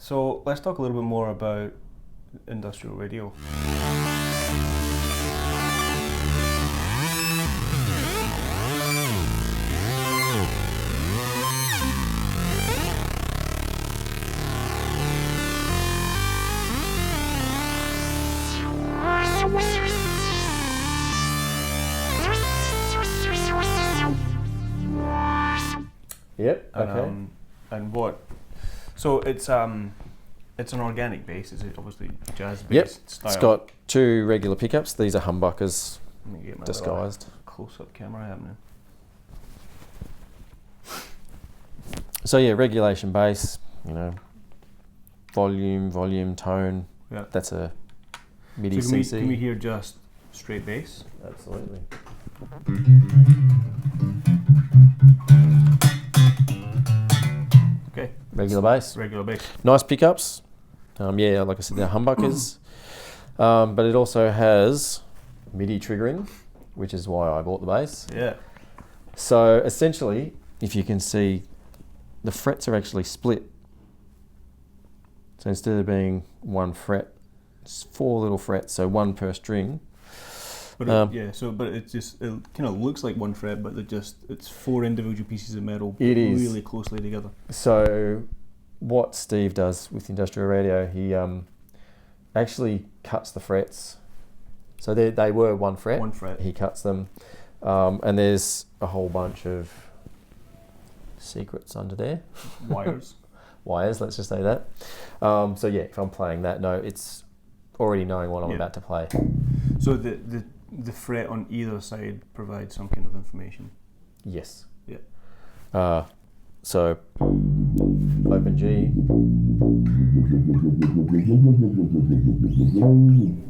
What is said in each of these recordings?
So let's talk a little bit more about industrial radio. Yep. Okay. And what? So it's an organic bass. Is it obviously jazz Yep. based style? It's got 2 regular pickups. These are humbuckers Let me get my disguised. close-up camera happening. So yeah, regulation bass. You know, volume, tone. Yeah. That's a MIDI So CC. can we hear just straight bass? Absolutely. Okay. Regular bass. Regular bass. Nice pickups. Yeah, like I said, they're humbuckers. But it also has MIDI triggering, which is why I bought the bass. Yeah. So essentially, if you can see, the frets are actually split. So instead of being 1 fret, it's 4 little frets, so 1 per string. But but it kind of looks like 1 fret, but it's 4 individual pieces of metal. It is really closely together. So what Steve does with industrial radio, he actually cuts the frets. So they were 1 fret. 1 fret. He cuts them, and there's a whole bunch of secrets under there. Wires, let's just say that. So yeah, if I'm playing that note, it's already knowing what I'm about to play. So the fret on either side provides some kind of information. Yes. Yeah. So open G.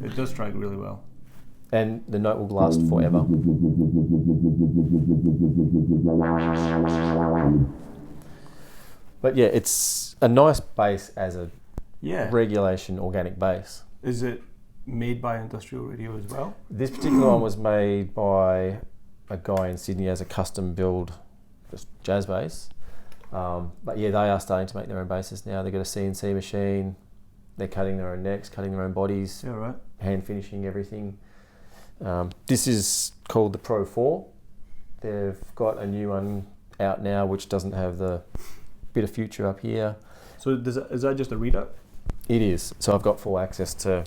It does track really well. And the note will last forever. But yeah, it's a nice bass as a regulation organic bass. Is it made by industrial radio as well? This particular one was made by a guy in Sydney as a custom build, just jazz bass. But yeah, they are starting to make their own basses now. They've got a CNC machine. They're cutting their own necks, cutting their own bodies, Yeah, right. hand finishing everything. This is called the PRO-4. They've got a new one out now which doesn't have the bit of future up here. So is that just a readout? It is. So I've got full access to, I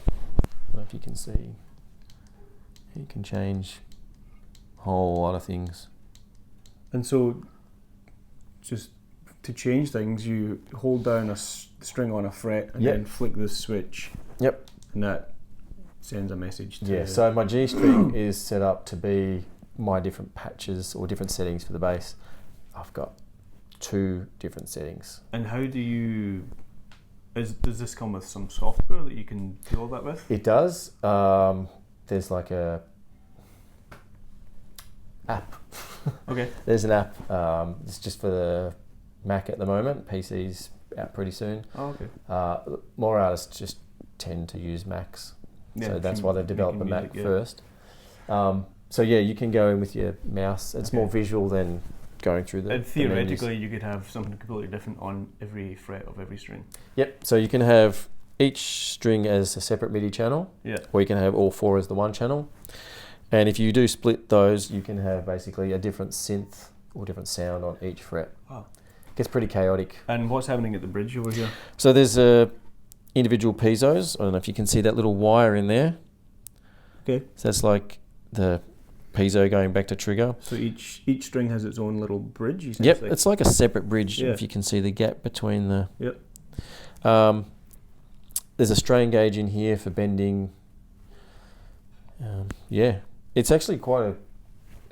don't know if you can see, you can change a whole lot of things. And so just to change things, you hold down a string on a fret and then flick the switch. Yep. And that sends a message to... Yeah, so my G string is set up to be my different patches or different settings for the bass. I've got 2 different settings. And how do you... Does this come with some software that you can do all that with? It does. There's like a app. Okay. There's an app. It's just for the Mac at the moment. PC's out pretty soon. Oh, okay. More artists just tend to use Macs. Yeah, So that's why they developed the Mac first. So yeah, you can go in with your mouse. It's more visual than going through the... And theoretically, you could have something completely different on every fret of every string. Yep, so you can have each string as a separate MIDI channel, or you can have all 4 as the one channel. And if you do split those, you can have basically a different synth or different sound on each fret. Wow. It gets pretty chaotic. And what's happening at the bridge over here? So there's individual piezo's. I don't know if you can see that little wire in there. Okay. So that's like the piezo going back to trigger. So each string has its own little bridge? Yep, it's like a separate bridge if you can see the gap between the... Yep. There's a strain gauge in here for bending. It's actually quite a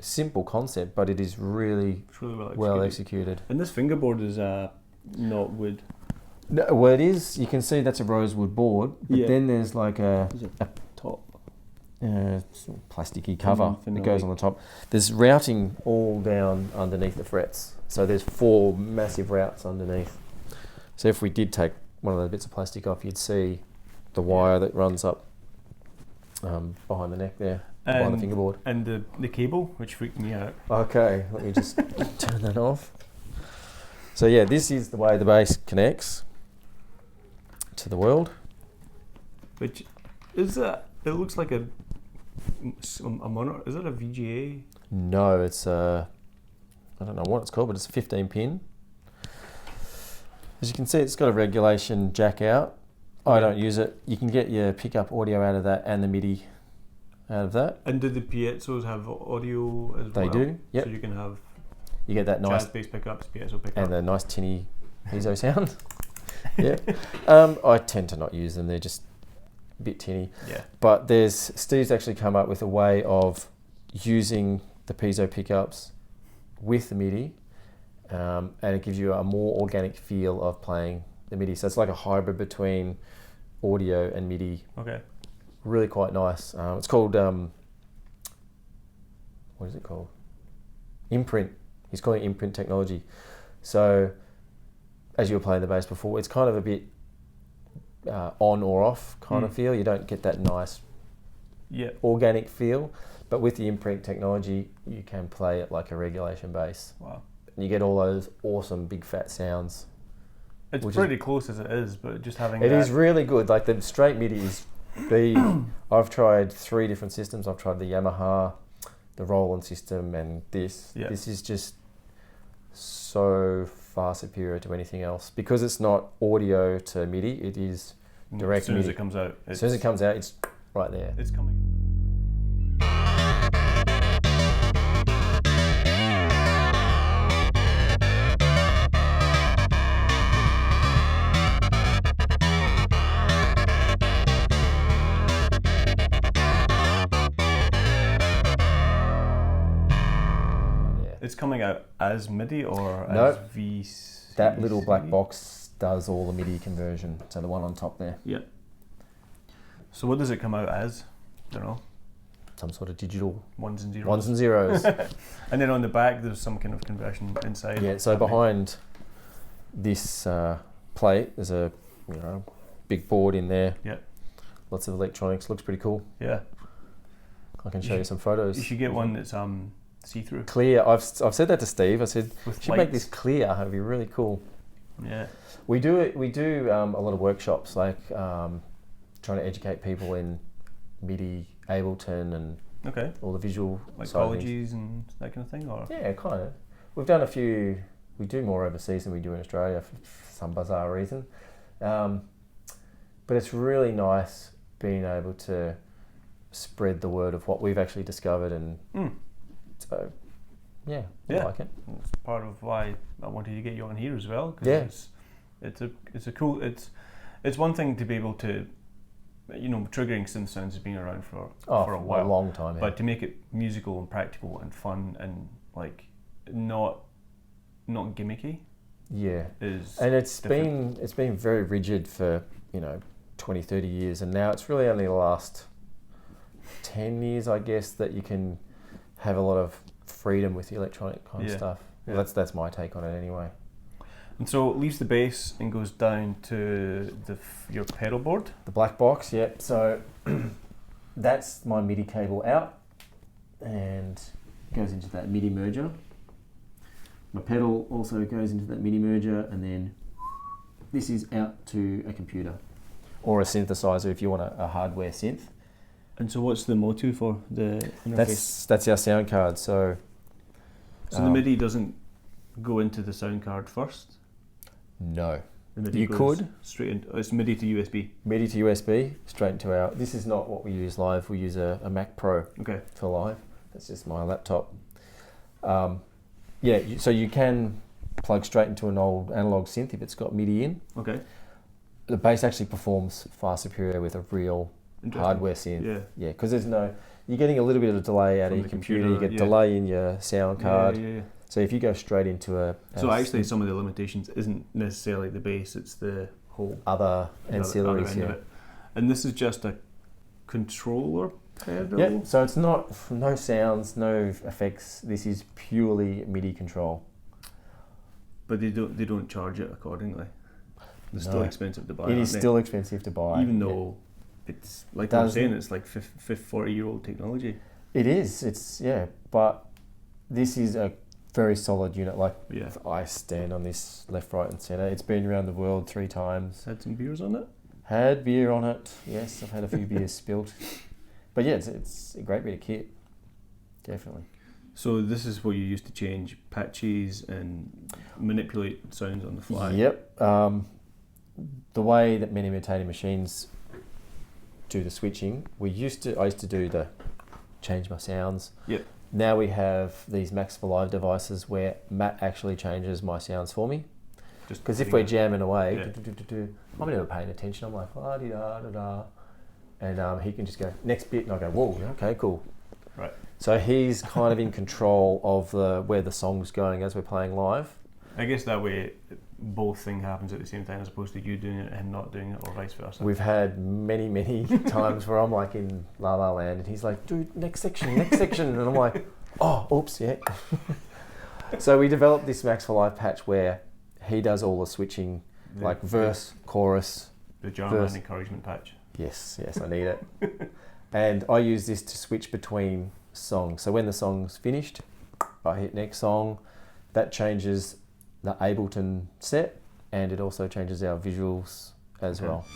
simple concept, but it is really, well executed. And this fingerboard is not wood. No, well, it is. You can see that's a rosewood board, but then there's like a top. Plasticky cover that goes on the top. There's routing all down underneath the frets. So there's 4 massive routes underneath. So if we did take one of those bits of plastic off, you'd see the wire that runs up behind the neck there, behind the fingerboard. And the cable, which freaked me out. Okay, let me just turn that off. So yeah, this is the way the bass connects. to the world. Which is that? It looks like a monitor. Is it a VGA? No, it's I don't know what it's called, but it's a 15 pin. As you can see, it's got a regulation jack out. I don't use it. You can get your pickup audio out of that and the MIDI out of that. And do the piezo's have audio as well? They do, yep. So you can have get that nice jazz bass pickups, piezo pickups. and the nice tinny piezo sound. Yeah. I tend to not use them. They're just a bit tinny. Yeah. But Steve's actually come up with a way of using the piezo pickups with the MIDI, and it gives you a more organic feel of playing the MIDI. So it's like a hybrid between audio and MIDI. Okay. Really quite nice. It's called, what is it called? Imprint. He's calling it Imprint technology. So, as you were playing the bass before, it's kind of a bit on or off kind of feel. You don't get that nice organic feel. But with the Imprint technology, you can play it like a regulation bass. Wow. And you get all those awesome big fat sounds. It's pretty close as it is, but just having it is really good. Like the straight MIDI is I've tried 3 different systems. I've tried the Yamaha, the Roland system, and this. Yep. This is just so far superior to anything else because it's not audio to MIDI. It is direct MIDI. As soon as it comes out. As soon as it comes out, it's right there. It's coming. It's coming out as MIDI or as VC? That little black box does all the MIDI conversion. So the one on top there. Yeah. So what does it come out as? Don't know. Some sort of digital ones and zeros. Ones and zeros. And then on the back, there's some kind of conversion inside. Yeah. So behind this plate, there's a big board in there. Yeah. Lots of electronics. Looks pretty cool. Yeah. I can show you some photos. You should get one that's see-through. Clear. I've said that to Steve. I said with should make this clear. It'd be really cool. Yeah. We do a lot of workshops, like trying to educate people in MIDI, Ableton, and all the visual like colleges and that kind of thing. Or yeah, kind of. We've done a few. We do more overseas than we do in Australia for some bizarre reason. But it's really nice being able to spread the word of what we've actually discovered and. So, I like it. It's part of why I wanted to get you on here as well. Cause it's a cool. It's one thing to be able to, triggering synth sounds has been around for a while, a long time. Yeah. But to make it musical and practical and fun and like not gimmicky. Yeah. And it's been very rigid for 20, 30 years, and now it's really only the last 10 years, I guess, that you can have a lot of freedom with the electronic kind of stuff. Yeah. Well, that's my take on it anyway. And so it leaves the bass and goes down to your pedal board? The black box, yeah. So that's my MIDI cable out and goes into that MIDI merger. My pedal also goes into that MIDI merger, and then this is out to a computer or a synthesizer if you want a hardware synth. And so what's the motu for the interface? That's our sound card. So the MIDI doesn't go into the sound card first? No. The MIDI you could. Straight into, it's MIDI to USB? MIDI to USB, straight into our... This is not what we use live. We use a Mac Pro for live. That's just my laptop. So you can plug straight into an old analog synth if it's got MIDI in. Okay. The bass actually performs far superior with a real hardware synth. Yeah, because you're getting a little bit of delay out of your computer. You get delay in your sound card. Yeah. So if you go straight into so actually some of the limitations isn't necessarily the bass, it's the whole other ancillaries here. And this is just a controller pedal? Yeah, so it's no sounds, no effects. This is purely MIDI control. But they don't charge it accordingly. It's still expensive to buy. It is still expensive to buy. Even though it's like I'm saying, it's like 40-year-old technology. It is. But this is a very solid unit. I stand on this left, right, and centre. It's been around the world 3 times. Had some beers on it. Had beer on it. Yes, I've had a few beers spilt. But yeah, it's a great bit of kit. Definitely. So this is where you used to change patches and manipulate sounds on the fly. Yep. The way that Men Imitating Machines do the switching, I used to do the change my sounds. Yep. Now we have these Max for Live devices where Matt actually changes my sounds for me. Because if we're jamming away, I'm never paying attention. I'm like, da da da, and he can just go next bit, and I go, whoa, okay, cool. Right. So he's kind of in control of where the song's going as we're playing live. I guess that way both thing happens at the same time as opposed to you doing it and not doing it, or vice versa. We've had many times where I'm like in La La Land and he's like, dude, next section, and I'm like, oh, oops, yeah. So we developed this Max for Live patch where he does all the switching, like verse, chorus. The Jarman encouragement patch. Yes, I need it. And I use this to switch between songs. So when the song's finished, I hit next song. That changes the Ableton set, and it also changes our visuals as well.